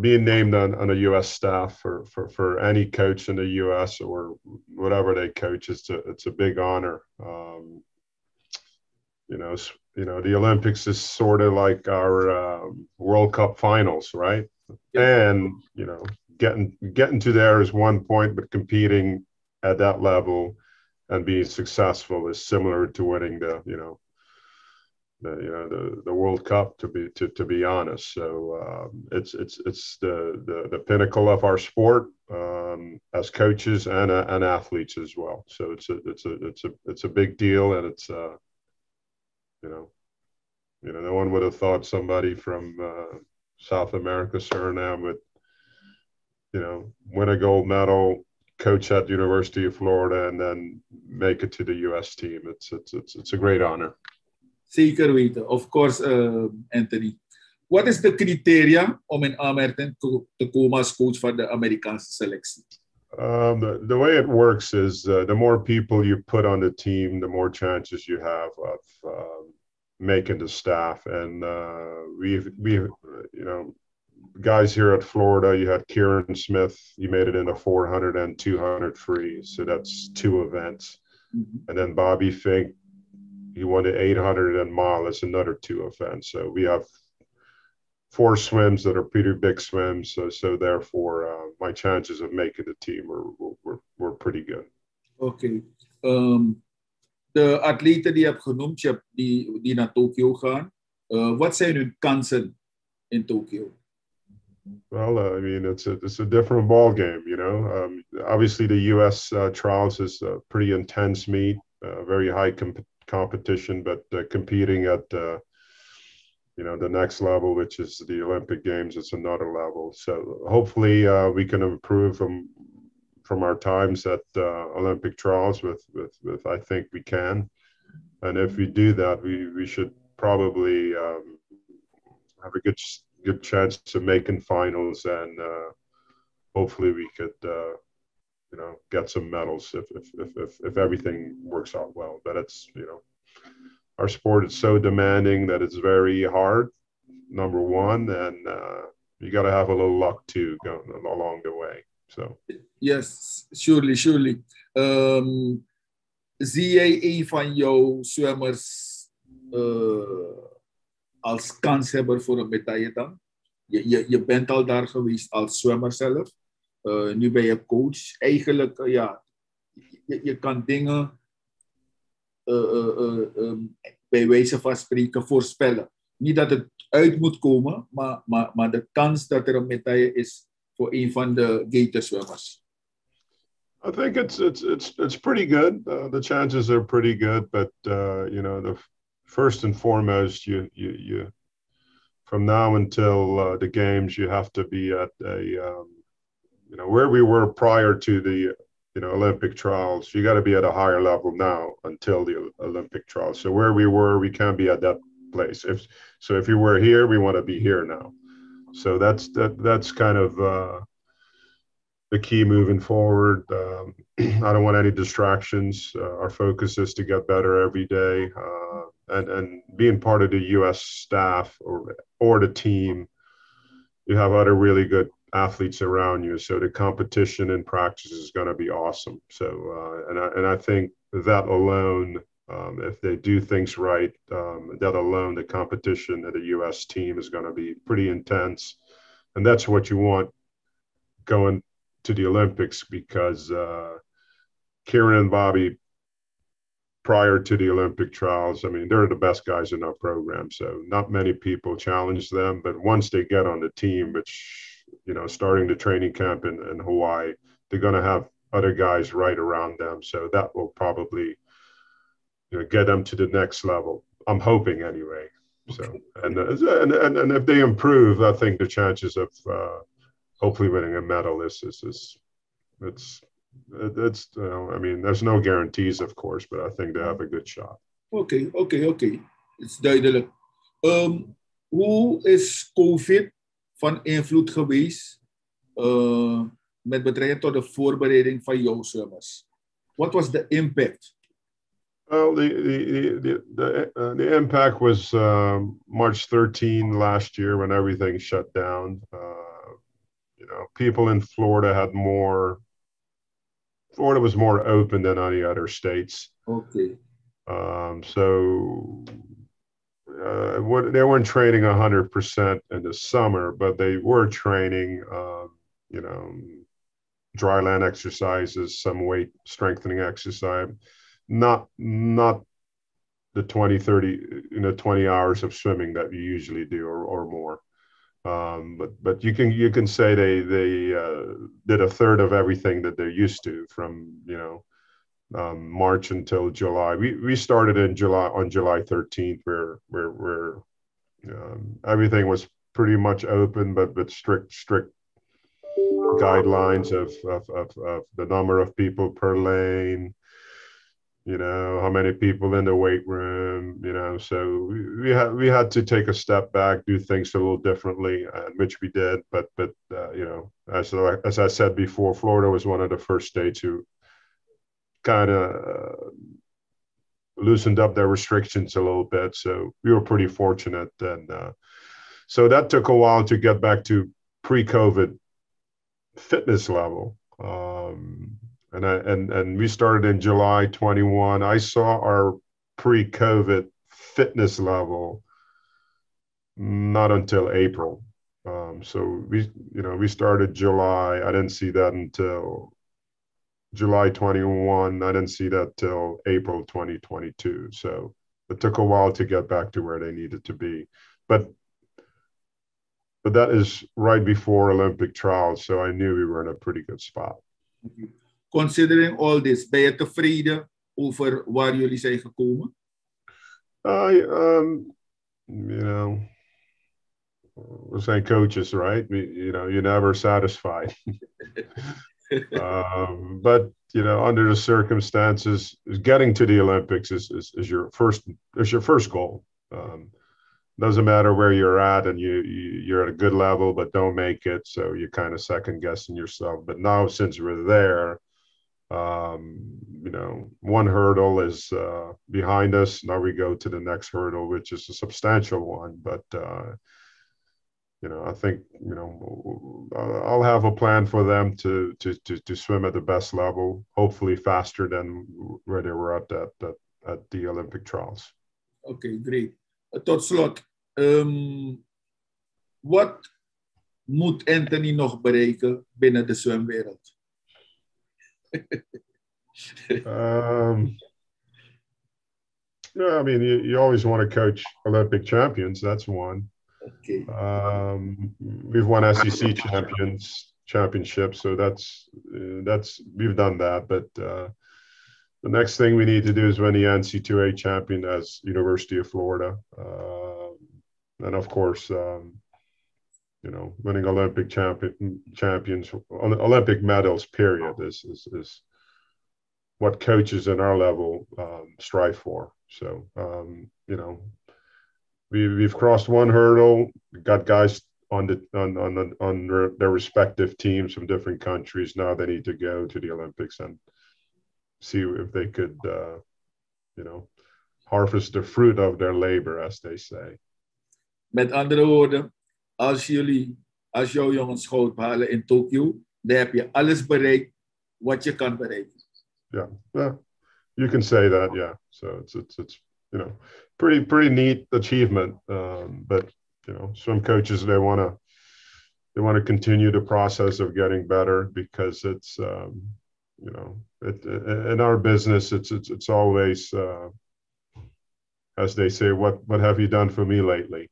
being named on a U.S. staff for any coach in the U.S. or whatever they coach, it's a big honor. The Olympics is sort of like our World Cup finals, right? Yep. And getting to there is one point, but competing at that level and being successful is similar to winning the World Cup, to be honest. So it's the pinnacle of our sport, as coaches and athletes as well. So it's a big deal, and it's you know no one would have thought somebody from South America, Suriname, would win a gold medal, coach at the University of Florida, and then make it to the U.S. team. It's a great honor. Zeker weten. Of course, Anthony. Wat is de criteria om in aanmerking te komen als coach van de Amerikaanse selectie? The way it works is the more people you put on the team, the more chances you have of making the staff. And we guys here at Florida, you had Kieran Smith. He made it in the 400 and 200 free, so that's 2 events. Mhm. And then Bobby Fink, he won the 800 and mile. That's another 2 events. So we have 4 swims that are pretty big swims. So therefore, my chances of making the team were pretty good. Oké. De atleten die je hebt genoemd, die naar Tokio gaan. Wat zijn hun kansen in Tokio? Well, I mean, it's a different ball game, obviously, the U.S. Trials is a pretty intense meet, very high competition, but competing at the next level, which is the Olympic Games, it's another level. So hopefully we can improve from our times at Olympic Trials. With I think we can, and if we do that, we should probably have a good chance of making finals, and hopefully we could get some medals if everything works out well. But it's our sport is so demanding that it's very hard, number one, and you got to have a little luck too going along the way. So Yes, surely, surely. Zie jij een van jouw zwemmers als kanshebber voor een medaille dan? Je bent al daar geweest als zwemmer zelf. Nu ben je coach. Eigenlijk, ja, je kan dingen bij wijze van spreken voorspellen. Niet dat het uit moet komen, maar de kans dat er een medaille is voor een van de gaitorzwemmers. I think it's pretty good. The chances are pretty good, but the first and foremost, you from now until the games, you have to be at where we were prior to the Olympic trials. You got to be at a higher level now until the Olympic trials. So where we were, we can't be at that place. If you were here, we want to be here now. So that's kind of the key moving forward. I don't want any distractions. Our focus is to get better every day, and being part of the U.S. staff or the team. You have other really good athletes around you, so the competition in practice is going to be awesome. So and I think that alone, if they do things right, that alone, the competition at a U.S. team is going to be pretty intense, and that's what you want going to the Olympics, because Kieran and Bobby, prior to the Olympic trials, I mean, they're the best guys in our program. So not many people challenge them, but once they get on the team, which, starting the training camp in Hawaii, they're going to have other guys right around them. So that will probably, get them to the next level. I'm hoping anyway. So, and if they improve, I think the chances of hopefully winning a medal it's I mean, there's no guarantees, of course, but I think they have a good shot. Oké. Het is duidelijk. Hoe is COVID van invloed geweest met betrekking tot de voorbereiding van jouw zwemmers? What was the impact? Well, the impact was March 13 last year when everything shut down. people in Florida had more. Florida was more open than any other states. Okay. So they weren't training 100% in the summer, but they were training, you know, dry land exercises, some weight strengthening exercise, not the 20, 30, 20 hours of swimming that you usually do or more. But you can say they did a third of everything that they're used to from March until July. We started in July on July 13th, where everything was pretty much open, but strict guidelines of the number of people per lane, how many people in the weight room, so we had to take a step back, do things a little differently, which we did. But as I said before, Florida was one of the first states who kind of loosened up their restrictions a little bit. So we were pretty fortunate. And so that took a while to get back to pre-COVID fitness level. And we started in July 21. I saw our pre-COVID fitness level not until April. So we started July. I didn't see that until July 21. I didn't see that till April 2022. So it took a while to get back to where they needed to be. But that is right before Olympic trials. So I knew we were in a pretty good spot. Considering all this, ben je tevreden over waar jullie zijn gekomen? We're saying coaches, right? You're never satisfied. But under the circumstances, getting to the Olympics is your first goal. Doesn't matter where you're at, and you're at a good level, but don't make it, so you're kind of second guessing yourself. But now, since we're there, one hurdle is behind us. Now we go to the next hurdle, which is a substantial one. But I think I'll have a plan for them to swim at the best level, hopefully faster than where they were at the Olympic trials. Okay, great. Tot slot, wat moet Anthony nog bereiken binnen de zwemwereld? Yeah, I mean, you always want to coach Olympic champions. That's one. Okay. We've won SEC championships, so that's we've done that. But the next thing we need to do is win the NC2A champion as University of Florida, and of course, winning Olympic Olympic medals. Period is what coaches in our level strive for. So we've crossed one hurdle. Got guys on their respective teams from different countries. Now they need to go to the Olympics and see if they could, harvest the fruit of their labor, as they say. Met andere woorden, als jouw jongens goud halen in Tokio, dan heb je alles bereikt wat je kan bereiken. Yeah, you can say that. Yeah, so it's pretty neat achievement. But some coaches, they want to continue the process of getting better, because it's in our business, it's always as they say, what have you done for me lately?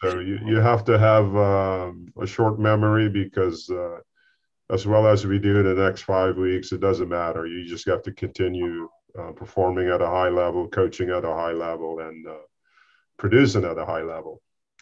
So you have to have a short memory, because as well as we do in the next 5 weeks, it doesn't matter. You just have to continue performing at a high level, coaching at a high level, and producing at a high level.